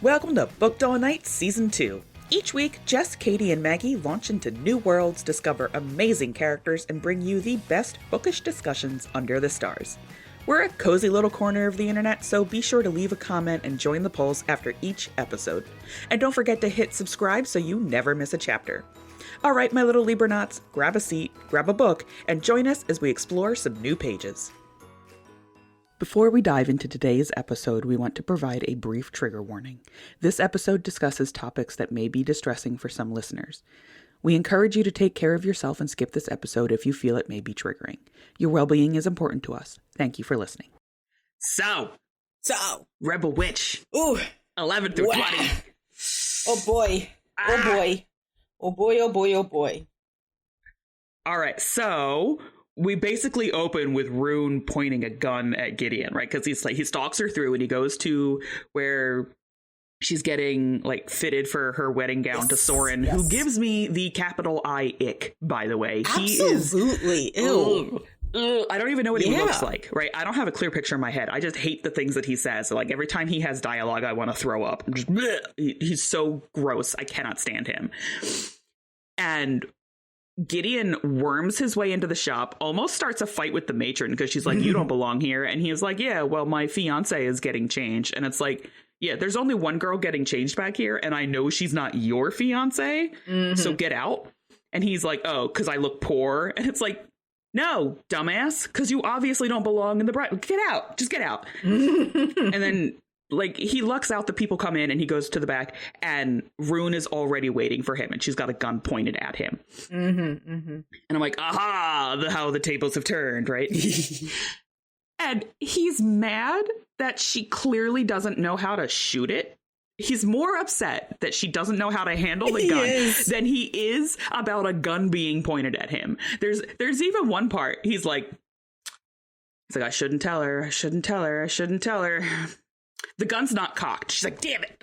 Welcome to Booked All Night Season 2. Each week, Jess, Katie, and Maggie launch into new worlds, discover amazing characters, and bring you the best bookish discussions under the stars. We're a cozy little corner of the internet, so be sure to leave a comment and join the polls after each episode. And don't forget to hit subscribe so you never miss a chapter. Alright, my little Libranauts, grab a seat, grab a book, and join us as we explore some new pages. Before we dive into today's episode, we want to provide a brief trigger warning. This episode discusses topics that may be distressing for some listeners. We encourage you to take care of yourself and skip this episode if you feel it may be triggering. Your well-being is important to us. Thank you for listening. So, Rebel Witch. Ooh. 11 through 20. Oh boy. Oh boy. Oh boy, oh boy, oh boy. All right, so we basically open with Rune pointing a gun at Gideon, right? Because he stalks her through and he goes to where she's getting fitted for her wedding gown to Soren, who gives me the capital I ick, by the way. Absolutely. Ew. I don't even know what he looks like, right? I don't have a clear picture in my head. I just hate the things that he says. Like every time he has dialogue, I want to throw up. I'm just, he's so gross. I cannot stand him. And Gideon worms his way into the shop, almost starts a fight with the matron because she's like, you don't belong here. And he's like, yeah, well, my fiance is getting changed. And it's like, yeah, there's only one girl getting changed back here. And I know she's not your fiance. So get out. And he's like, oh, because I look poor. And it's like, no, dumbass, because you obviously don't belong in the bride. Get out. Just get out. And then he lucks out, the people come in and he goes to the back and Rune is already waiting for him and she's got a gun pointed at him. And I'm like, aha, how the tables have turned, right? And he's mad that she clearly doesn't know how to shoot it. He's more upset that she doesn't know how to handle the gun than he is about a gun being pointed at him. There's even one part, he's like, I shouldn't tell her. I shouldn't tell her. I shouldn't tell her. The gun's not cocked. She's like, damn it.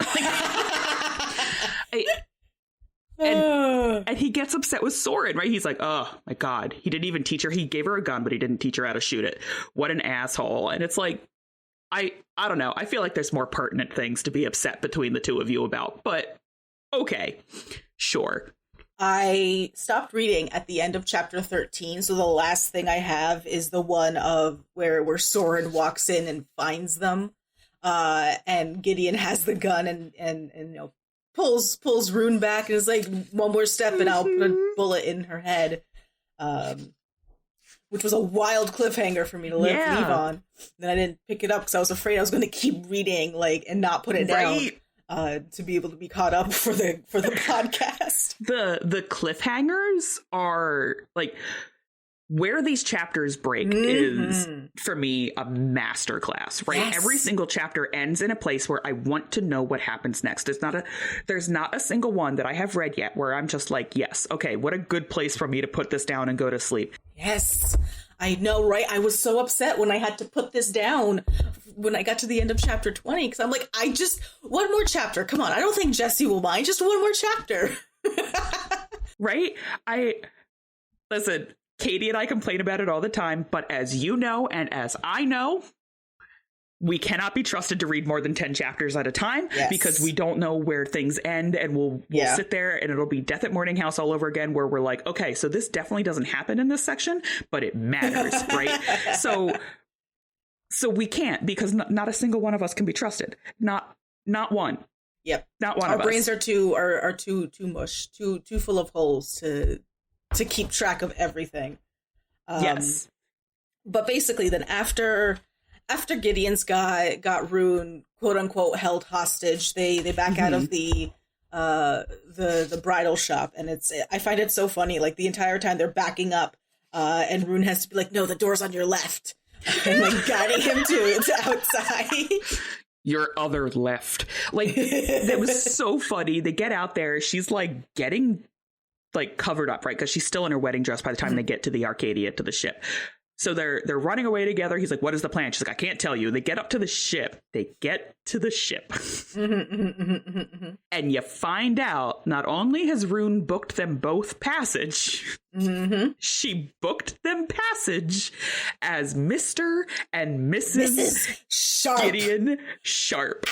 And he gets upset with Soren, right? He's like, oh my God, he didn't even teach her. He gave her a gun, but he didn't teach her how to shoot it. What an asshole. And it's like, I don't know. I feel like there's more pertinent things to be upset between the two of you about, but okay, sure. I stopped reading at the end of chapter 13, so the last thing I have is the one of where Soren walks in and finds them. And Gideon has the gun and pulls Rune back and is like, one more step and I'll put a bullet in her head. Which was a wild cliffhanger for me to leave on. Then I didn't pick it up because I was afraid I was going to keep reading and not put it down to be able to be caught up for the podcast. The cliffhangers are where these chapters break is, for me, a masterclass, right? Yes. Every single chapter ends in a place where I want to know what happens next. There's not a single one that I have read yet where I'm just like, yes, okay, what a good place for me to put this down and go to sleep. Yes, I know, right? I was so upset when I had to put this down when I got to the end of chapter 20, because I'm like, one more chapter. Come on, I don't think Jesse will mind. Just one more chapter. Right? Listen, Katie and I complain about it all the time, but as you know, and as I know, we cannot be trusted to read more than 10 chapters at a time because we don't know where things end, and we'll sit there and it'll be Death at Morning House all over again, where we're like, okay, so this definitely doesn't happen in this section, but it matters, right? So we can't, because not a single one of us can be trusted. Not one. Yep. Not one of us. Our brains are too mush, too full of holes to keep track of everything. Yes. But basically then after Gideon's got Rune quote unquote held hostage, they back out of the bridal shop, and I find it so funny, the entire time they're backing up and Rune has to be like, no, the door's on your left, and guiding him to outside. Your other left. That was so funny. They get out there, she's getting covered up, right? Because she's still in her wedding dress by the time they get to the Arcadia, to the ship. So they're running away together. He's like, what is the plan? She's like, I can't tell you. They get up to the ship. And you find out not only has Rune booked them both passage, she booked them passage as Mr. and Mrs. Sharp. Gideon Sharp.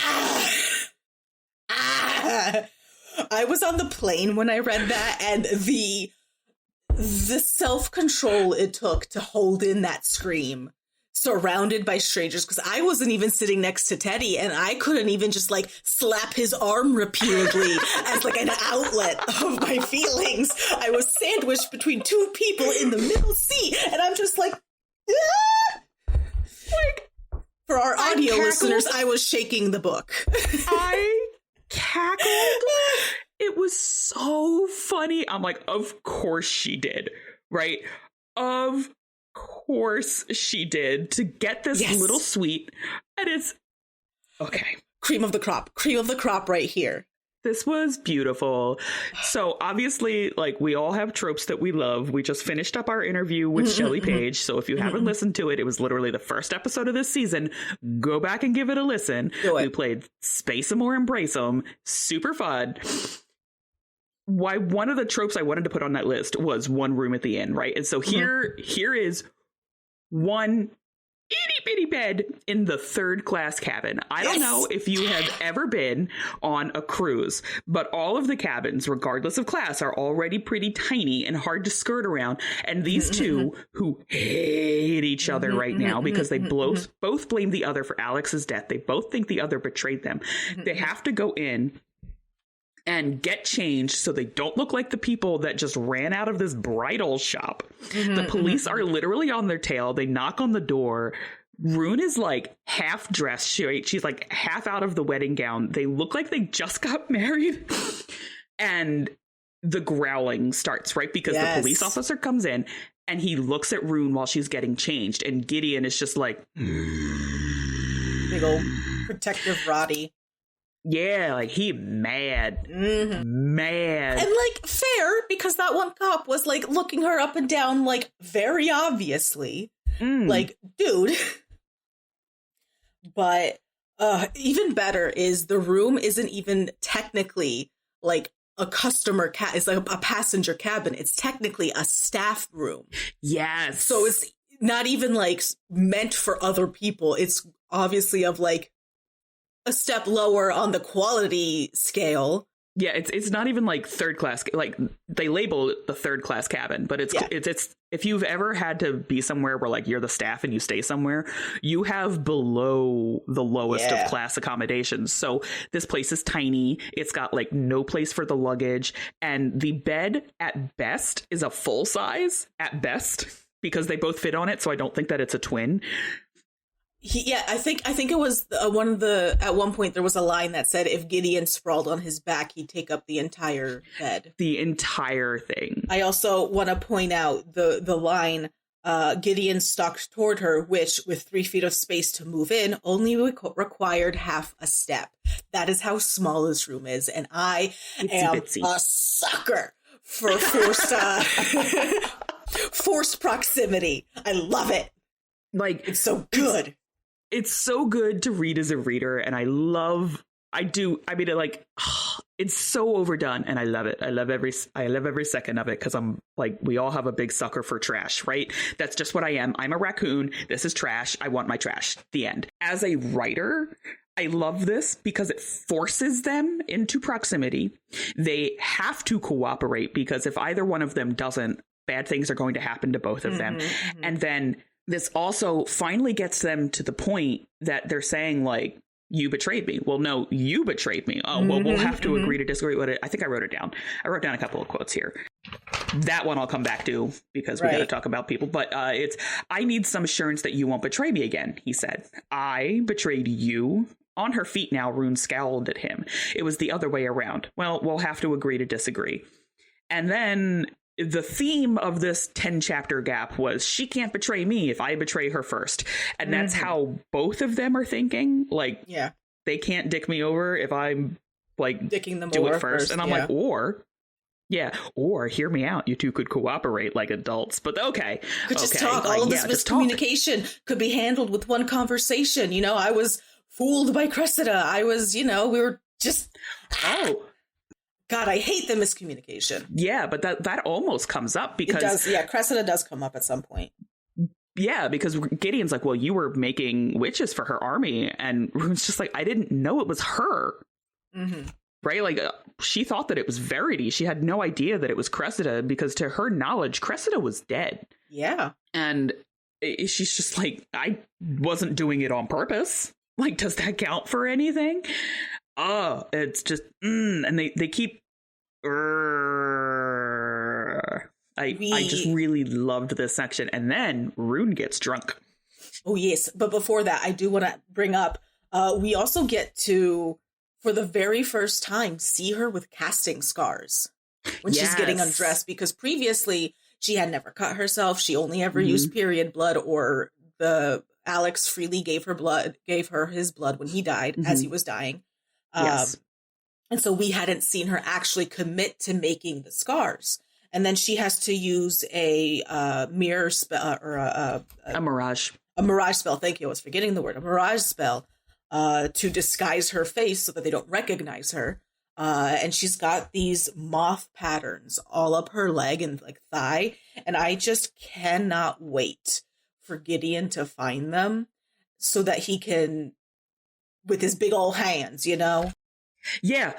I was on the plane when I read that, and the self-control it took to hold in that scream surrounded by strangers, because I wasn't even sitting next to Teddy, and I couldn't even just like slap his arm repeatedly as like an outlet of my feelings. I was sandwiched between two people in the middle seat, and I'm just like, ah! Like, for our audio listeners, I was shaking the book. I cackled. It was so funny. I'm like, of course she did, right? Of course she did, to get this little sweet. And it's okay. Cream of the crop right here. This was beautiful. So obviously, like, we all have tropes that we love. We just finished up our interview with Shelley Page. So if you haven't listened to it, it was literally the first episode of this season. Go back and give it a listen. We played Space 'em or Embrace 'em. Super fun. Why one of the tropes I wanted to put on that list was one room at the inn, right? And so here is one itty bitty bed in the third class cabin. I don't know if you have ever been on a cruise, but all of the cabins, regardless of class, are already pretty tiny and hard to skirt around. And these two, who hate each other right now because they both blame the other for Alex's death. They both think the other betrayed them. They have to go in and get changed so they don't look like the people that just ran out of this bridal shop. The police are literally on their tail. They knock on the door. Rune is like half dressed. She's like half out of the wedding gown. They look like they just got married. And the growling starts, right? Because the police officer comes in and he looks at Rune while she's getting changed. And Gideon is just like, big old protective Roddy. Yeah, like he mad. Mad. And like fair, because that one cop was like looking her up and down, like very obviously. Like, dude. But even better is the room isn't even technically like a customer it's like a passenger cabin. It's technically a staff room. Yes. So it's not even like meant for other people. It's obviously of like a step lower on the quality scale. Yeah, it's not even like third class. Like they label it the third class cabin, but it's if you've ever had to be somewhere where like you're the staff and you stay somewhere, you have below the lowest of class accommodations. So this place is tiny. It's got like no place for the luggage, and the bed at best is a full size at best because they both fit on it. So I don't think that it's a twin. I think it was at one point there was a line that said if Gideon sprawled on his back, he'd take up the entire bed. The entire thing. I also want to point out the line, Gideon stalked toward her, which with 3 feet of space to move in only required half a step. That is how small this room is. And I am a sucker for forced proximity. I love it. Like, it's so good. It's so good to read as a reader, and it's so overdone, and I love it. I love every second of it, because I'm like, we all have a big sucker for trash, right? That's just what I am. I'm a raccoon. This is trash. I want my trash. The end. As a writer, I love this because it forces them into proximity. They have to cooperate, because if either one of them doesn't, bad things are going to happen to both of them. And then this also finally gets them to the point that they're saying, like, you betrayed me. Well, no, you betrayed me. Oh, well, we'll have to agree to disagree with it. I think I wrote it down. I wrote down a couple of quotes here. That one I'll come back to because we got to talk about people. But it's, I need some assurance that you won't betray me again, he said. I betrayed you. On her feet now, Rune scowled at him. It was the other way around. Well, we'll have to agree to disagree. And then the theme of this 10-chapter gap was she can't betray me if I betray her first. And that's how both of them are thinking. Like, they can't dick me over if I'm like dicking them do over it first. And I'm like, or hear me out. You two could cooperate like adults. But okay. Could just talk. All of this miscommunication could be handled with one conversation. You know, I was fooled by Cressida. I was, we were just... God, I hate the miscommunication. Yeah, but that almost comes up because... It does, yeah, Cressida does come up at some point. Yeah, because Gideon's like, well, you were making witches for her army. And Rune's just like, I didn't know it was her. right? Like she thought that it was Verity. She had no idea that it was Cressida because to her knowledge, Cressida was dead. Yeah. And she's just like, I wasn't doing it on purpose. Like, does that count for anything? Oh, it's just, and they keep, I just really loved this section. And then Rune gets drunk. Oh, yes. But before that, I do want to bring up, we also get to, for the very first time, see her with casting scars when she's getting undressed, because previously she had never cut herself. She only ever used period blood, or Alex freely gave her his blood when he died, as he was dying. And so we hadn't seen her actually commit to making the scars. And then she has to use a mirror spell, or a mirage. A mirage spell. Thank you. I was forgetting the word. A mirage spell to disguise her face so that they don't recognize her. And she's got these moth patterns all up her leg and like thigh. And I just cannot wait for Gideon to find them so that he can, with his big old hands, you know? Yeah.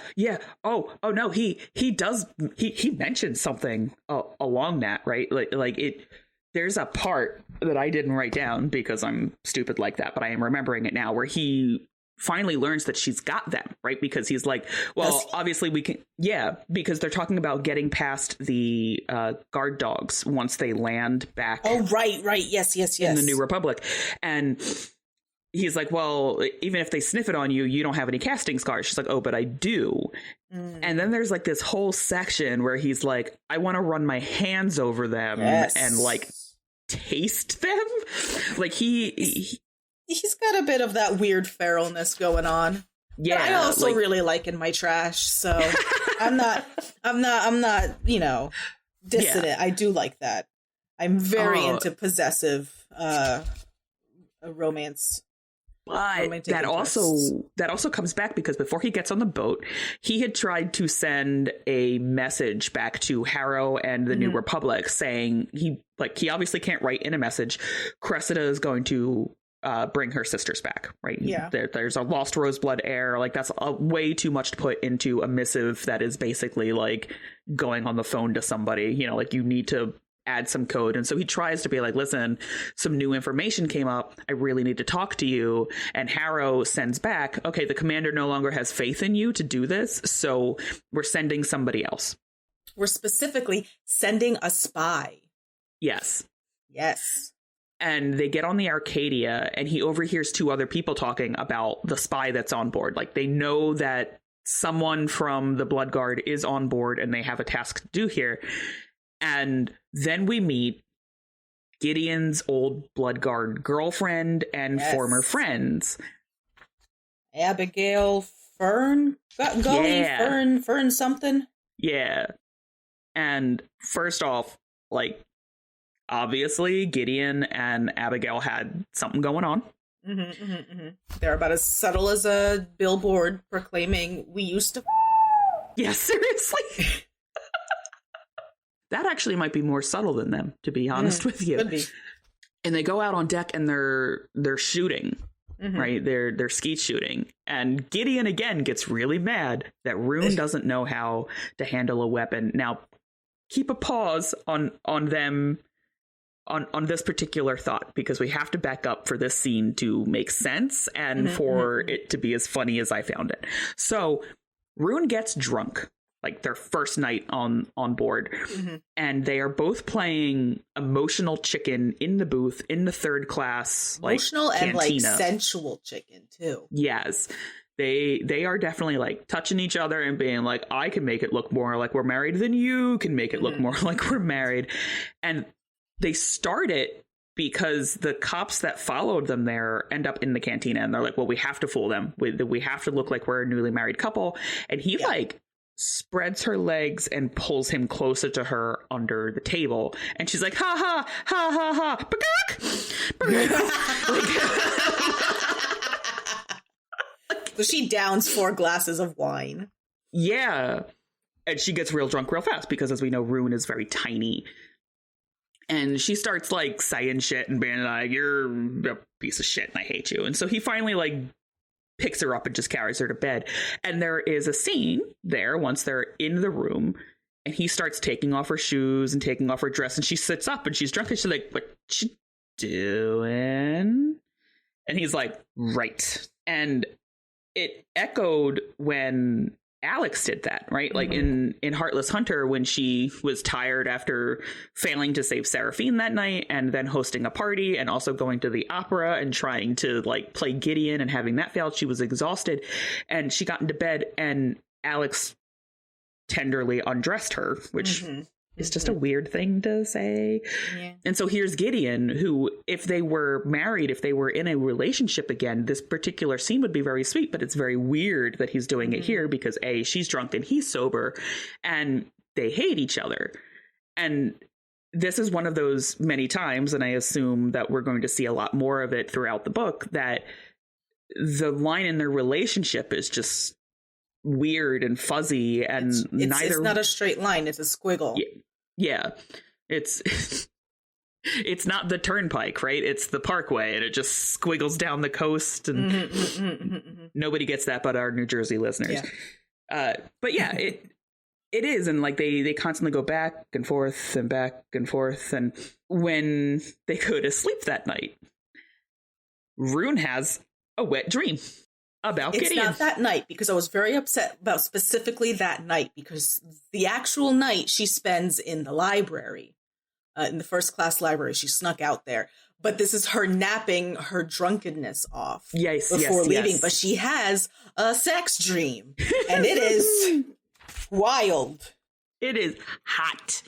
Oh no, he does. He mentioned something along that, right? Like it. There's a part that I didn't write down because I'm stupid like that, but I am remembering it now, where he finally learns that she's got them, right? Because he's like, well, obviously we can, because they're talking about getting past the guard dogs once they land back. Oh, right. Yes. In the New Republic. And he's like, well, even if they sniff it on you, you don't have any casting scars. She's like, oh, but I do. And then there's like this whole section where he's like, I want to run my hands over them and like taste them. Like he's got a bit of that weird feralness going on. Yeah. But I also really like in my trash. So I'm not, you know, dissing it. I do like that. I'm very into possessive romance. But that also comes back because before he gets on the boat, he had tried to send a message back to Harrow and the New Republic saying he obviously can't write in a message. Cressida is going to bring her sisters back, right? Yeah. There's a lost Roseblood heir. Like that's way too much to put into a missive that is basically like going on the phone to somebody. You know, like you need to add some code. And so he tries to be like, listen, some new information came up. I really need to talk to you. And Harrow sends back, okay, the commander no longer has faith in you to do this. So we're sending somebody else. We're specifically sending a spy. Yes. And they get on the Arcadia and he overhears two other people talking about the spy that's on board. Like they know that someone from the Blood Guard is on board and they have a task to do here. And then we meet Gideon's old Blood Guard girlfriend and former friends. Abigail Fern? Fern something? Yeah. And first off, like, obviously Gideon and Abigail had something going on. They're about as subtle as a billboard proclaiming, we used to... Yeah, seriously. That actually might be more subtle than them, to be honest with you. Could be. And they go out on deck and they're shooting, right? They're skeet shooting. And Gideon again gets really mad that Rune doesn't know how to handle a weapon. Now, keep a pause on them on this particular thought, because we have to back up for this scene to make sense and for it to be as funny as I found it. So Rune gets drunk. Like their first night on board. And they are both playing emotional chicken in the booth in the third class. Emotional like, and cantina. like sensual chicken too. Yes. They are definitely like touching each other and being like, I can make it look more like we're married than you can make it look more like we're married. And they start it because the cops that followed them there end up in the cantina and they're like, well, we have to fool them. We have to look like we're a newly married couple. And he spreads her legs and pulls him closer to her under the table. And she's like, ha ha, ha ha ha, So she downs 4 glasses of wine. Yeah. And she gets real drunk real fast because, as we know, Rune is very tiny. And she starts like saying shit and being like, you're a piece of shit and I hate you. And so he finally like picks her up and just carries her to bed. And there is a scene there once they're in the room and he starts taking off her shoes and taking off her dress, and she sits up and she's drunk and she's like, what you doing? And he's like, right. And it echoed when Alex did that, right? Like in Heartless Hunter, when she was tired after failing to save Seraphine that night and then hosting a party and also going to the opera and trying to like play Gideon and having that failed, she was exhausted and she got into bed and Alex tenderly undressed her, which is just a weird thing to say. Yeah. And so here's Gideon, who, if they were married, if they were in a relationship again, this particular scene would be very sweet, but it's very weird that he's doing it here because A, she's drunk and he's sober and they hate each other. And this is one of those many times, and I assume that we're going to see a lot more of it throughout the book, that the line in their relationship is just weird and fuzzy, and it's not a straight line, it's a squiggle. Yeah. It's not the turnpike, right? It's the parkway, and it just squiggles down the coast, and nobody gets that but our New Jersey listeners. But yeah, it is, and like they constantly go back and forth and back and forth, and when they go to sleep that night, Rune has a wet dream about Gideon. It's not that night, because I was very upset about specifically that night, because the actual night she spends in the library, in the first class library, she snuck out there. But this is her napping her drunkenness off before leaving. But she has a sex dream, and it is wild. It is hot,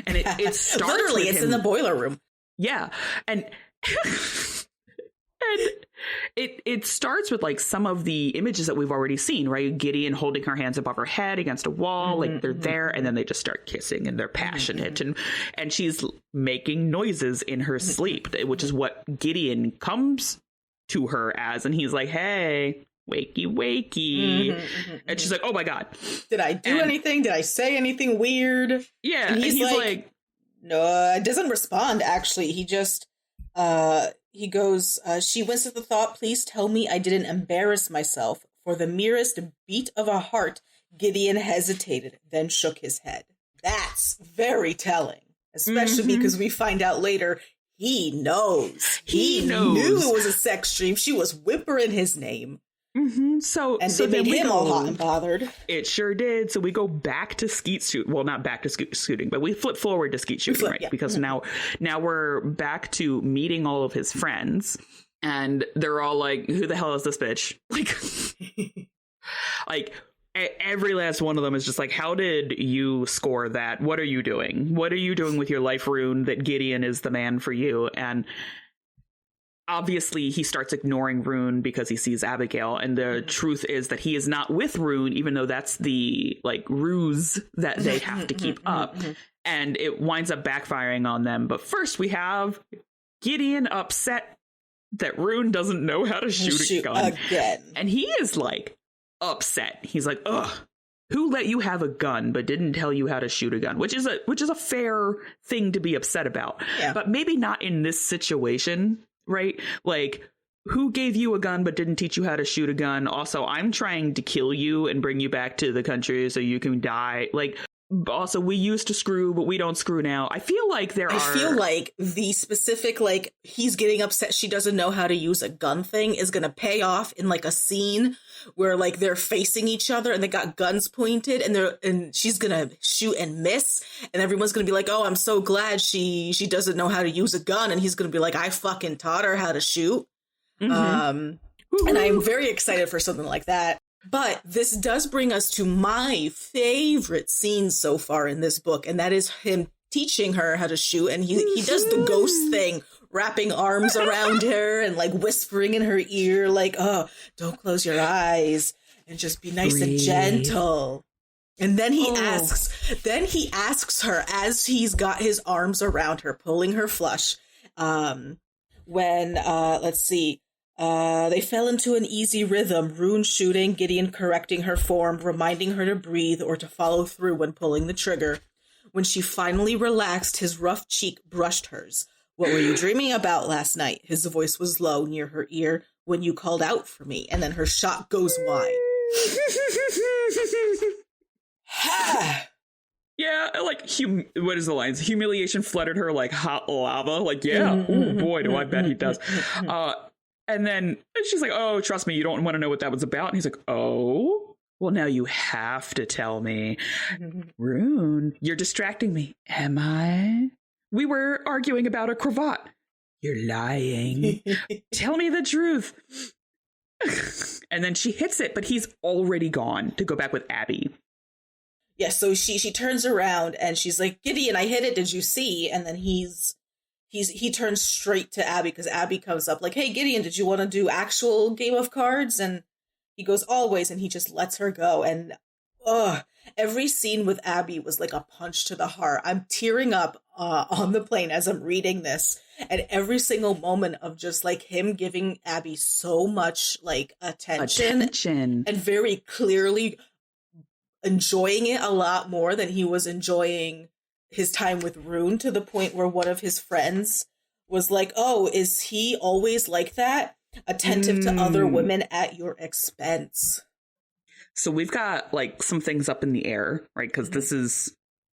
and it starts literally. It's in the boiler room. Yeah, and. And it starts with like some of the images that we've already seen, right? Gideon holding her hands above her head against a wall, like they're there, and then they just start kissing and they're passionate, and she's making noises in her sleep, which is what Gideon comes to her as, and he's like, "Hey, wakey, wakey," and she's like, "Oh my god, did I do anything? Did I say anything weird?" Yeah, and he's like, "No," doesn't respond. Actually, he just he goes, she winced at the thought, "Please tell me I didn't embarrass myself." For the merest beat of a heart, Gideon hesitated, then shook his head. That's very telling, especially because we find out later he knows. He knew it was a sex dream. She was whimpering his name. So they made him all hot and bothered. It sure did. So we go back to skeet shoot. Well, not back to scooting, but we flip forward to skeet shooting, right? Yeah. Because now we're back to meeting all of his friends, and they're all like, "Who the hell is this bitch?" Like every last one of them is just like, "How did you score that? What are you doing? What are you doing with your life, Rune? That Gideon is the man for you?" And obviously, he starts ignoring Rune because he sees Abigail, and the truth is that he is not with Rune, even though that's the like ruse that they have to keep up, and it winds up backfiring on them. But first, we have Gideon upset that Rune doesn't know how to shoot a gun again, and he is like upset. He's like, "Ugh, who let you have a gun but didn't tell you how to shoot a gun?" Which is a fair thing to be upset about, but maybe not in this situation. Right? Like, who gave you a gun but didn't teach you how to shoot a gun? Also, I'm trying to kill you and bring you back to the country so you can die. Like, also, we used to screw, but we don't screw now. I feel like I feel like the specific, like, he's getting upset she doesn't know how to use a gun thing is going to pay off in, like, a scene where, like, they're facing each other and they got guns pointed and she's going to shoot and miss. And everyone's going to be like, "Oh, I'm so glad she doesn't know how to use a gun." And he's going to be like, "I fucking taught her how to shoot." And I'm very excited for something like that. But this does bring us to my favorite scene so far in this book, and that is him teaching her how to shoot. And he does the ghost thing, wrapping arms around her and like whispering in her ear, like, "Oh, don't close your eyes and just be nice and gentle." And then he asks her as he's got his arms around her, pulling her flush. Let's see. They fell into an easy rhythm, Rune shooting, Gideon correcting her form, reminding her to breathe or to follow through when pulling the trigger. When she finally relaxed, his rough cheek brushed hers. "What were you dreaming about last night?" His voice was low near her ear. when you called out for me. And then her shot goes wide. Yeah, like, what is the lines? Humiliation flooded her like hot lava. Like, yeah, oh boy, do I bet he does. And then she's like, oh, trust me, you don't want to know what that was about. And he's like, oh, well, now you have to tell me. Rune, you're distracting me. Am I? We were arguing about a cravat. You're lying. Tell me the truth. And then she hits it, but he's already gone to go back with Abby. Yeah, so she turns around and she's like, Gideon, I hit it. Did you see? And then he turns straight to Abby because Abby comes up like, hey, Gideon, did you want to do actual game of cards? And he goes, always. And he just lets her go. And every scene with Abby was like a punch to the heart. I'm tearing up on the plane as I'm reading this. And every single moment of just like him giving Abby so much like attention. And very clearly enjoying it a lot more than he was enjoying his time with Rune, to the point where one of his friends was like, oh, is he always like that? Attentive to other women at your expense. So we've got like some things up in the air, right? Because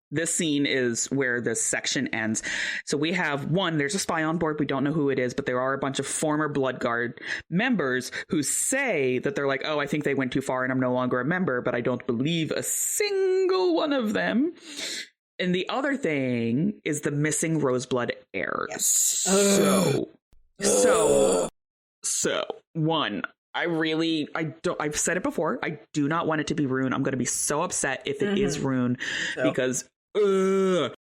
this scene is where this section ends. So we have there's a spy on board. We don't know who it is, but there are a bunch of former Blood Guard members who say that they're like, oh, I think they went too far and I'm no longer a member, but I don't believe a single one of them. And the other thing is the missing Roseblood heir. Yes. So one, I've said it before. I do not want it to be Rune. I'm going to be so upset if it is Rune because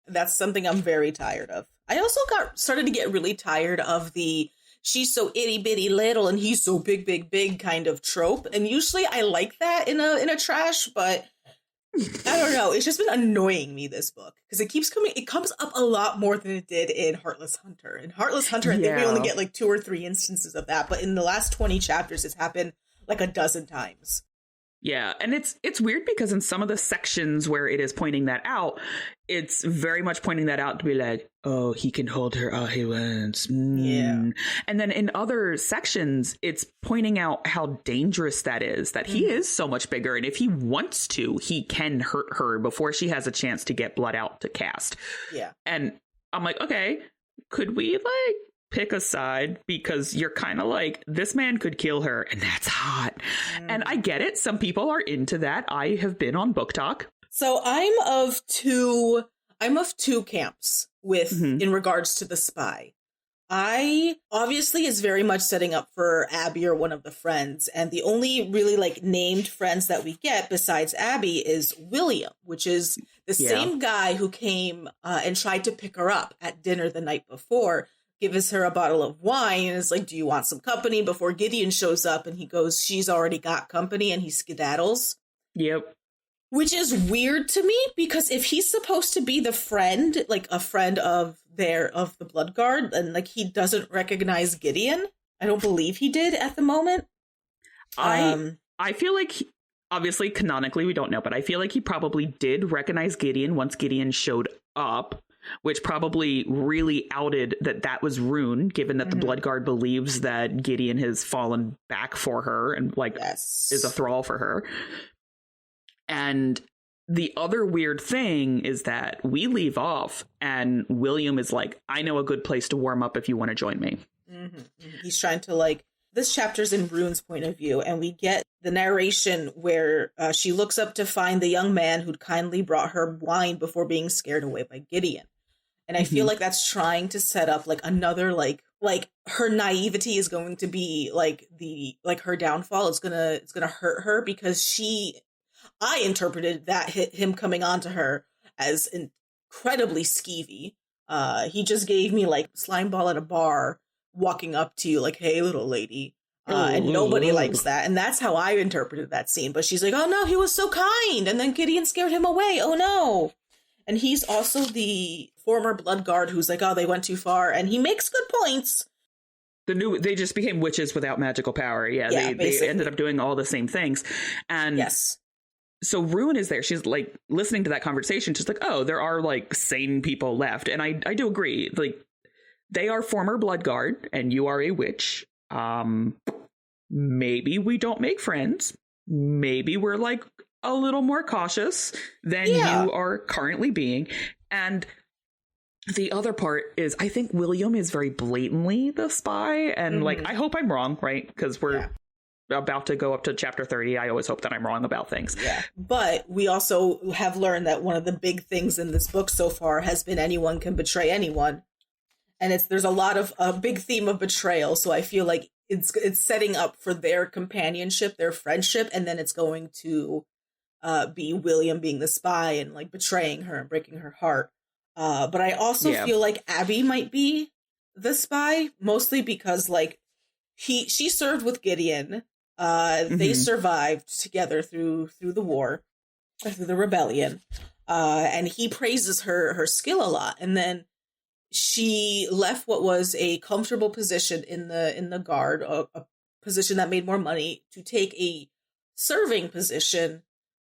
that's something I'm very tired of. I also started to get really tired of the she's so itty bitty little and he's so big, big, big kind of trope. And usually I like that in a trash, but I don't know. It's just been annoying me, this book, because it keeps coming. It comes up a lot more than it did in Heartless Hunter. In Heartless Hunter, I think we only get like 2 or 3 instances of that. But in the last 20 chapters, it's happened like a dozen times. Yeah, and it's weird because in some of the sections where it is pointing that out, it's very much pointing that out to be like, oh, he can hold her all he wants. Yeah. And then in other sections, it's pointing out how dangerous that is, that he is so much bigger. And if he wants to, he can hurt her before she has a chance to get blood out to cast. Yeah. And I'm like, okay, could we like pick a side, because you're kind of like, this man could kill her and that's hot. And I get it. Some people are into that. I have been on Book Talk. So I'm of two camps with in regards to the spy. I obviously is very much setting up for Abby or one of the friends. And the only really like named friends that we get besides Abby is William, which is the same guy who came and tried to pick her up at dinner the night before. Gives her a bottle of wine and is like, do you want some company, before Gideon shows up, and he goes, she's already got company, and he skedaddles. Yep. Which is weird to me, because if he's supposed to be the friend, like a friend of the Blood Guard, and like he doesn't recognize Gideon, I don't believe he did at the moment. I feel like obviously canonically we don't know, but I feel like he probably did recognize Gideon once Gideon showed up, which probably really outed that was Rune, given that the Blood Guard believes that Gideon has fallen back for her and like is a thrall for her. And the other weird thing is that we leave off and William is like, I know a good place to warm up if you want to join me. He's trying to like, this chapter's in Rune's point of view, and we get the narration where she looks up to find the young man who'd kindly brought her wine before being scared away by Gideon. And I feel like that's trying to set up like another like her naivety is going to be like her downfall. It's gonna hurt her, because I interpreted that him coming on to her as incredibly skeevy. He just gave me like slime ball at a bar walking up to you like, hey, little lady. And nobody likes that. And that's how I interpreted that scene. But she's like, oh no, he was so kind. And then Gideon scared him away. Oh no. And he's also the former Blood Guard who's like, oh, they went too far. And he makes good points. They just became witches without magical power. Yeah, they ended up doing all the same things. And so Rune is there. She's like listening to that conversation. She's like, oh, there are like sane people left. And I do agree. Like, they are former Blood Guard and you are a witch. maybe we don't make friends. Maybe we're like a little more cautious than you are currently being. And the other part is, I think William is very blatantly the spy. And like, I hope I'm wrong, right? Because we're about to go up to chapter 30. I always hope that I'm wrong about things. Yeah. But we also have learned that one of the big things in this book so far has been anyone can betray anyone. And there's a lot of a big theme of betrayal. So I feel like it's setting up for their companionship, their friendship. And then it's going to be William being the spy and like betraying her and breaking her heart. But I also feel like Abby might be the spy, mostly because like she served with Gideon. They survived together through the war, through the rebellion. And he praises her skill a lot. And then she left what was a comfortable position in the guard, a position that made more money, to take a serving position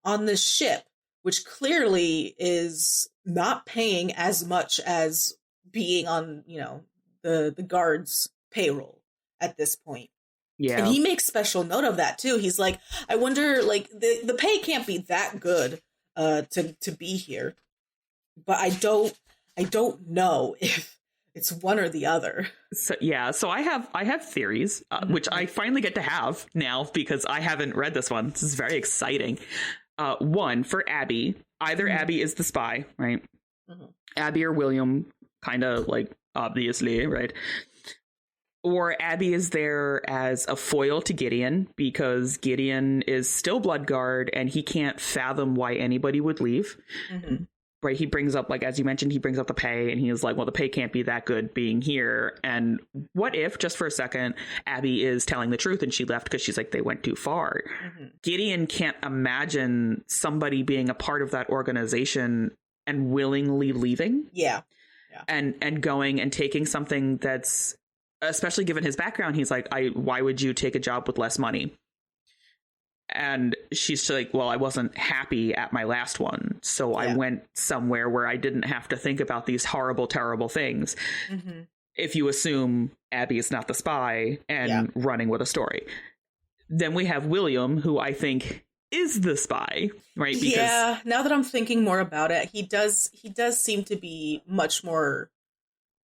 on the ship, which clearly is not paying as much as being on, the guard's payroll at this point. Yeah. And he makes special note of that too. He's like, I wonder, like, the pay can't be that good to be here. But I don't know if it's one or the other. So I have theories, which I finally get to have now because I haven't read this one. This is very exciting. One, for Abby, either Abby is the spy, right? Abby or William, kind of like obviously, right? Or Abby is there as a foil to Gideon because Gideon is still Bloodguard and he can't fathom why anybody would leave. Right, he brings up, like, as you mentioned, he brings up the pay, and he is like, well, the pay can't be that good being here. And what if, just for a second, Abby is telling the truth and she left because she's like, they went too far. Gideon can't imagine somebody being a part of that organization and willingly leaving. Yeah. And going and taking something that's, especially given his background, he's like, why would you take a job with less money? And she's like, well, I wasn't happy at my last one. So I went somewhere where I didn't have to think about these horrible, terrible things. If you assume Abby is not the spy and running with a story. Then we have William, who I think is the spy, right? Because now that I'm thinking more about it, he does seem to be much more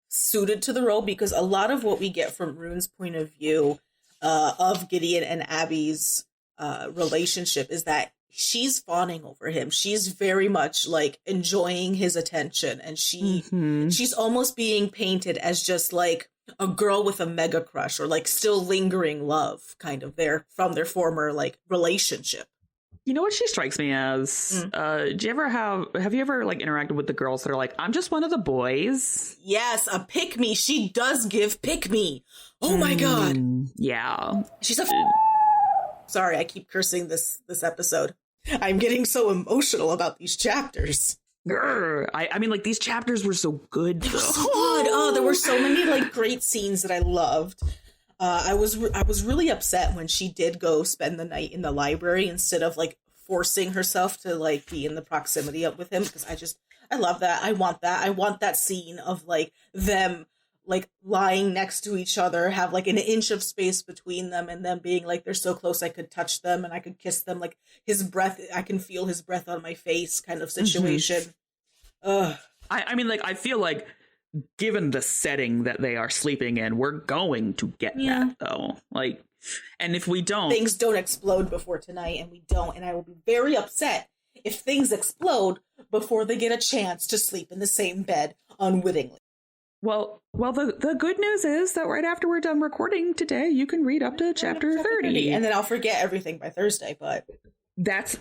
suited to the role, because a lot of what we get from Rune's point of view of Gideon and Abby's relationship is that she's fawning over him. She's very much like enjoying his attention, and she's almost being painted as just like a girl with a mega crush, or like still lingering love kind of from their former like relationship. You know what she strikes me as? Have you ever like interacted with the girls that are like, I'm just one of the boys? Yes, a pick me. She does give pick me. Oh my god. Yeah. She's a sorry, I keep cursing this episode. I'm getting so emotional about these chapters. I mean, like, these chapters were so good. They were so good. Oh, there were so many like great scenes that I loved. I was really upset when she did go spend the night in the library instead of like forcing herself to like be in the proximity with him, because I love that. I want that scene of like them like lying next to each other, have like an inch of space between them, and them being like, they're so close I could touch them and I could kiss them, like his breath, I can feel his breath on my face kind of situation. I mean, like, I feel like given the setting that they are sleeping in, we're going to get that though. Like, and if we don't, things don't explode before tonight, and we don't, and I will be very upset if things explode before they get a chance to sleep in the same bed unwittingly. Well, the good news is that right after we're done recording today, you can read up to chapter 30. And then I'll forget everything by Thursday, but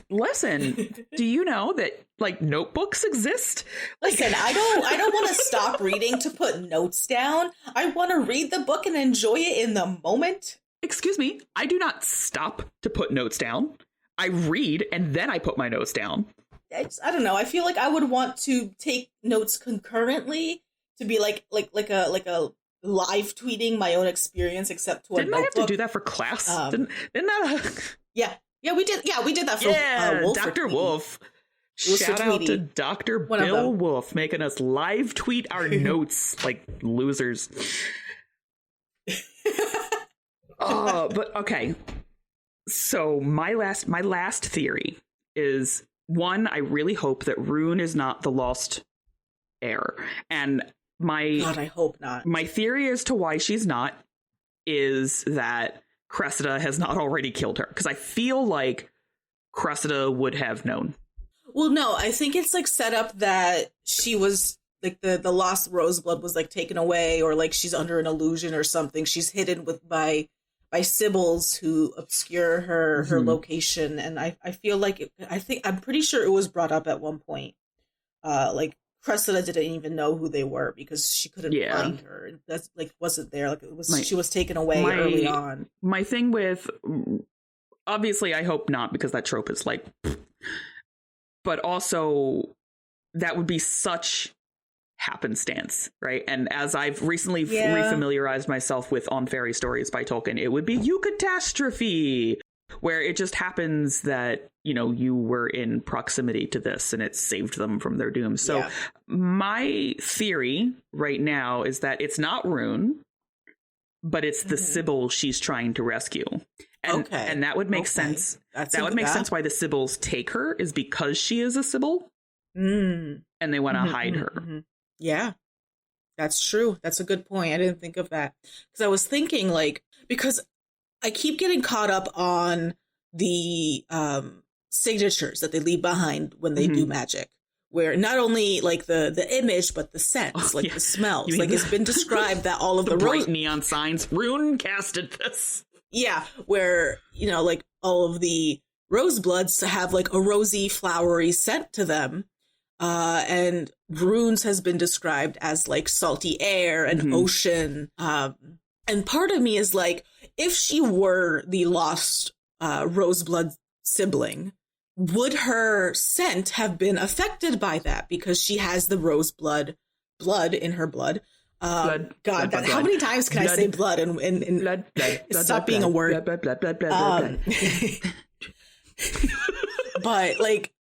listen, do you know that like notebooks exist? Listen, I don't want to stop reading to put notes down. I want to read the book and enjoy it in the moment. Excuse me, I do not stop to put notes down. I read and then I put my notes down. I don't know. I feel like I would want to take notes concurrently, to be like a live tweeting my own experience, except to a Didn't I have to do that for class? Didn't that? Yeah, we did. Yeah, we did that for Wolf. Dr. Wolf. Shout out to Dr. Bill Wolf making us live tweet our notes like losers. But okay. So my last theory is, one, I really hope that Rune is not the lost heir. And God, I hope not. My theory as to why she's not is that Cressida has not already killed her. Because I feel like Cressida would have known. Well, no, I think it's like set up that she was like the lost Roseblood was like taken away, or like she's under an illusion or something. She's hidden by Sibyls who obscure her location. And I feel like I'm pretty sure it was brought up at one point. Like Cressida didn't even know who they were because she couldn't find her. That's like wasn't there. Like it was she was taken away early on. My thing with, obviously I hope not, because that trope is like, but also that would be such happenstance, right? And as I've recently refamiliarized myself with On Fairy Stories by Tolkien, it would be eucatastrophe, where it just happens that, you know, you were in proximity to this and it saved them from their doom. So my theory right now is that it's not Rune, but it's the Sibyl she's trying to rescue. And that would make sense. That would make sense why the Sibyls take her, is because she is a Sibyl. And they want to hide her. Yeah, that's true. That's a good point. I didn't think of that. Because I was thinking, like, because I keep getting caught up on the signatures that they leave behind when they do magic, where not only like the image, but the scents, the smells. Like it's been described that all of the bright neon signs. Rune casted this. Yeah, where, you know, like all of the Rosebloods have like a rosy, flowery scent to them. And Rune's has been described as like salty air and ocean. And part of me is like, if she were the lost Roseblood sibling, would her scent have been affected by that? Because she has the Roseblood blood in her blood. How many times can I say blood and blood, stop being a word? But like,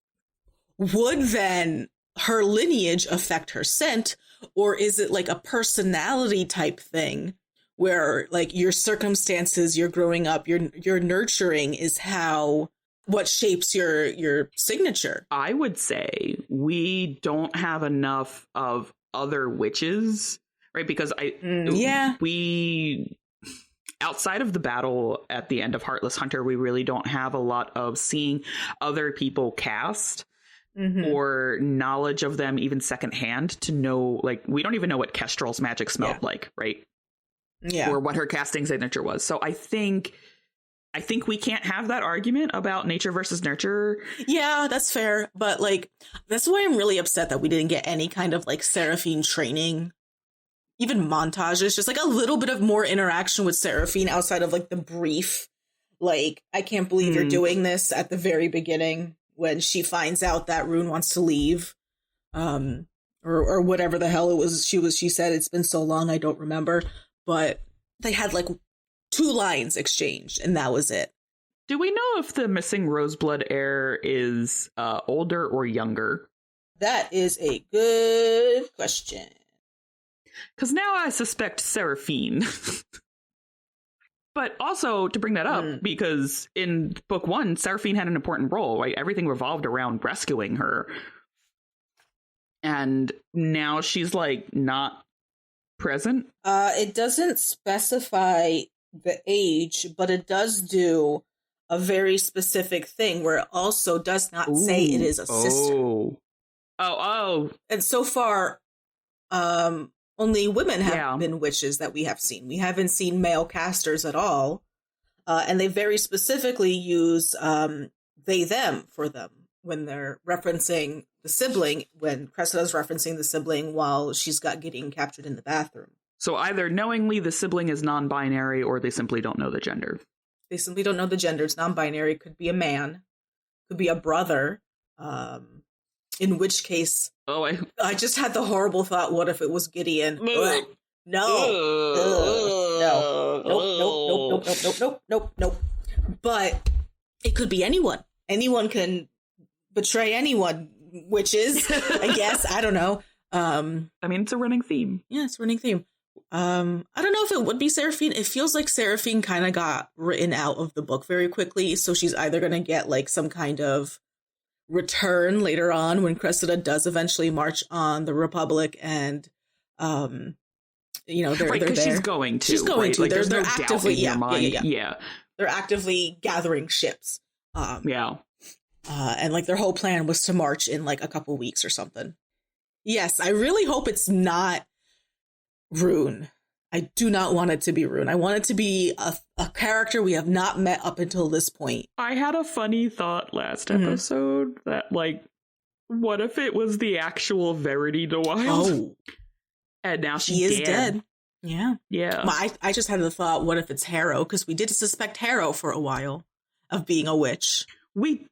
would then her lineage affect her scent, or is it like a personality type thing where like your circumstances, you're growing up, your nurturing is what shapes your signature? I would say we don't have enough of other witches, right? Because we outside of the battle at the end of Heartless Hunter, we really don't have a lot of seeing other people cast or knowledge of them even secondhand to know, like, we don't even know what Kestrel's magic smelled like, right? Yeah. Or what her casting signature was. So I think we can't have that argument about nature versus nurture. Yeah, that's fair. But like, that's why I'm really upset that we didn't get any kind of like Seraphine training, even montages, just like a little bit of more interaction with Seraphine outside of like the brief, like, I can't believe you're doing this at the very beginning when she finds out that Rune wants to leave. Or whatever the hell it was. She said, it's been so long, I don't remember. But they had like 2 lines exchanged, and that was it. Do we know if the missing Roseblood heir is older or younger? That is a good question. Because now I suspect Seraphine. But also to bring that up, because in book 1, Seraphine had an important role, right? Everything revolved around rescuing her. And now she's like not present. It doesn't specify the age, but it does do a very specific thing where it also does not say it is a sister. Oh. And so far, only women have been witches that we have seen. We haven't seen male casters at all. And they very specifically use they, them for them when they're referencing the sibling, when Cressida's referencing the sibling while she's got Gideon captured in the bathroom. So either knowingly the sibling is non-binary, or they simply don't know the gender. They simply don't know the gender. It's non-binary. It could be a man. Could be a brother. In which case... I just had the horrible thought, what if it was Gideon? No. Nope. But it could be anyone. Anyone can betray anyone. Witches, I guess. I don't know. I mean, it's a running theme. Yeah, it's a running theme. I don't know if it would be Seraphine. It feels like Seraphine kind of got written out of the book very quickly. So she's either going to get like some kind of return later on when Cressida does eventually march on the Republic and, you know, they're there. She's going to. She's going to. Like, They're actively, yeah. They're actively gathering ships. And like their whole plan was to march in like a couple weeks or something. Yes, I really hope it's not Rune. I do not want it to be Rune. I want it to be a character we have not met up until this point. I had a funny thought last episode that, like, what if it was the actual Verity de Wild? Oh. And now she is dead. Yeah. Yeah. I just had the thought, what if it's Harrow? Because we did suspect Harrow for a while of being a witch. We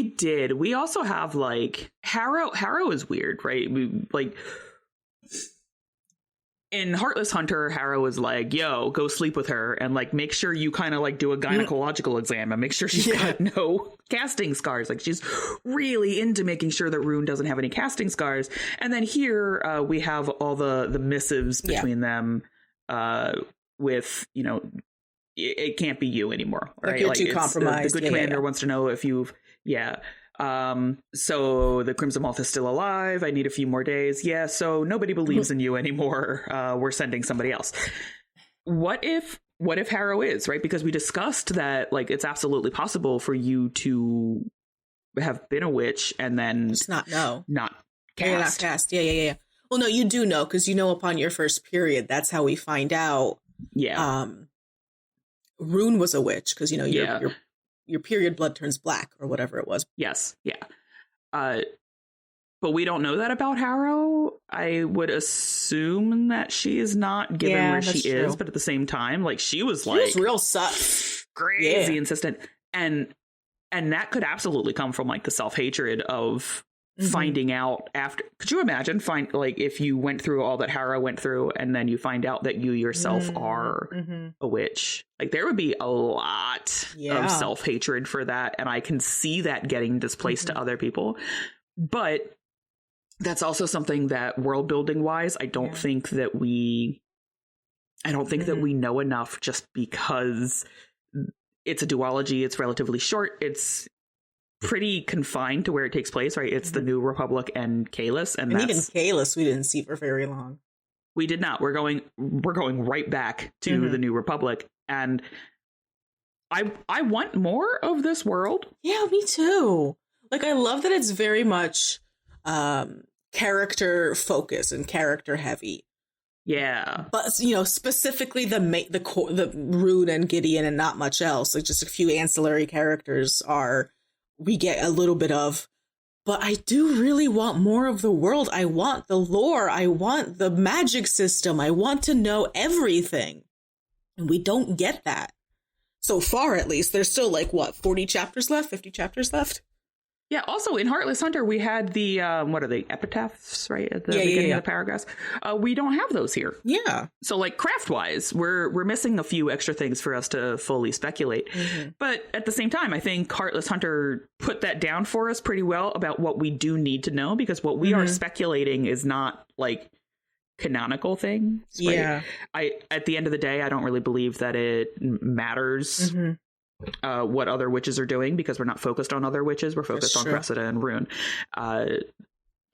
did. We also have, like, Harrow is weird, right? In Heartless Hunter, Harrow is like, yo, go sleep with her and like make sure you kind of like do a gynecological exam and make sure she's got no casting scars. Like she's really into making sure that Rune doesn't have any casting scars. And then here we have all the missives between them with, you know, it can't be you anymore. Right? Like you're too compromised. The good commander wants to know if you've so the Crimson Moth is still alive. I need a few more days. Yeah, so nobody believes in you anymore. We're sending somebody else. What if Harrow is, right? Because we discussed that, like, it's absolutely possible for you to have been a witch and then just not cast. You're not cast. Yeah. Well, no, you do know, because you know upon your first period, that's how we find out. Yeah. Rune was a witch, because, you know, your period blood turns black or whatever it was. Yes. Yeah. But we don't know that about Harrow. I would assume that she is not, given where she is, but at the same time, like she was real sus, crazy insistent. And that could absolutely come from like the self-hatred of finding out after. Could you imagine if you went through all that Harrow went through and then you find out that you yourself are a witch? Like there would be a lot of self-hatred for that. And I can see that getting displaced to other people. But that's also something that world building wise, I don't think that we know enough, just because it's a duology. It's relatively short. It's pretty confined to where it takes place, right? It's the New Republic and Kalis, and even Kalis we didn't see for very long. We did not. We're going right back to the New Republic, and I want more of this world. Yeah, me too. Like I love that it's very much character focused and character heavy. Yeah, but you know, specifically the Rune and Gideon and not much else. Like just a few ancillary characters we get a little bit of, but I do really want more of the world. I want the lore. I want the magic system. I want to know everything. And we don't get that. So far, at least. There's still 40 chapters left, 50 chapters left. Yeah, also in Heartless Hunter, we had the, what are they, epitaphs, right? At the beginning of the paragraphs. We don't have those here. Yeah. So craft-wise, we're missing a few extra things for us to fully speculate. But at the same time, I think Heartless Hunter put that down for us pretty well about what we do need to know, because what we are speculating is not canonical things. Right? Yeah. At the end of the day, I don't really believe that it matters what other witches are doing, because we're not focused on other witches. We're focused on Cressida and Rune.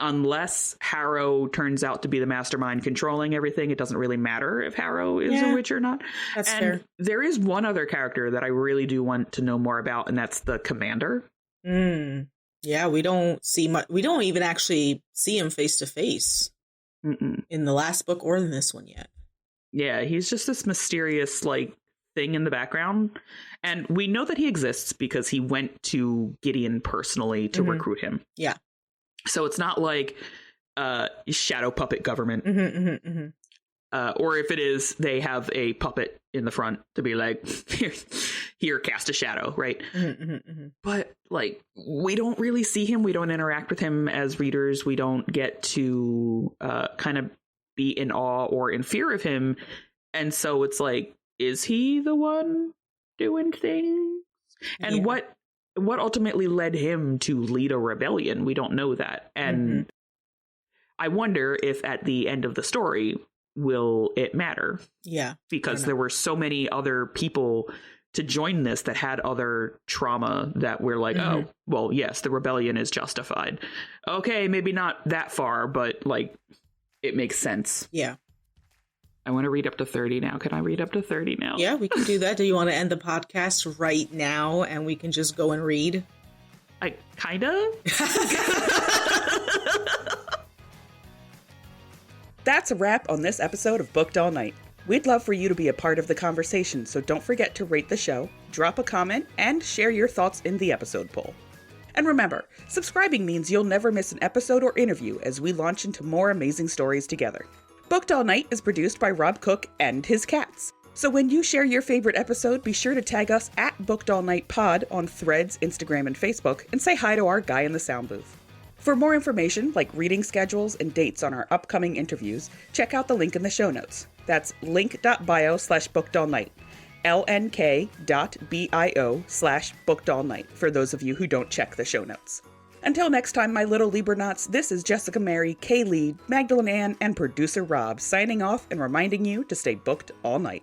Unless Harrow turns out to be the mastermind controlling everything, it doesn't really matter if Harrow is a witch or not. That's fair. There is one other character that I really do want to know more about, and that's the commander. Yeah, we don't see much. We don't even actually see him face to face in the last book or in this one yet. Yeah, he's just this mysterious thing in the background, and we know that he exists because he went to Gideon personally to recruit him. Yeah, so it's not like shadow puppet government, or if it is, they have a puppet in the front to be like, here, cast a shadow, right? But we don't really see him. We don't interact with him as readers. We don't get to kind of be in awe or in fear of him, and so it's is he the one doing things? And what ultimately led him to lead a rebellion? We don't know that. And I wonder if at the end of the story, will it matter? Yeah. Because there were so many other people to join this that had other trauma that we're like, oh, well, yes, the rebellion is justified. Okay, maybe not that far, but like it makes sense. Yeah. I want to read up to 30 now. Can I read up to 30 now? Yeah, we can do that. Do you want to end the podcast right now and we can just go and read? I kind of. That's a wrap on this episode of Booked All Night. We'd love for you to be a part of the conversation, so don't forget to rate the show, drop a comment, and share your thoughts in the episode poll. And remember, subscribing means you'll never miss an episode or interview as we launch into more amazing stories together. Booked All Night is produced by Rob Cook and his cats. So when you share your favorite episode, be sure to tag us at Booked All Night Pod on Threads, Instagram, and Facebook, and say hi to our guy in the sound booth. For more information, like reading schedules and dates on our upcoming interviews, check out the link in the show notes. That's link.bio/bookedallnight. lnk.bio/bookedallnight for those of you who don't check the show notes. Until next time, my little Libernauts, this is Jessica Mary, Kay Leigh, Magdalyn Ann, and producer Rob signing off and reminding you to stay booked all night.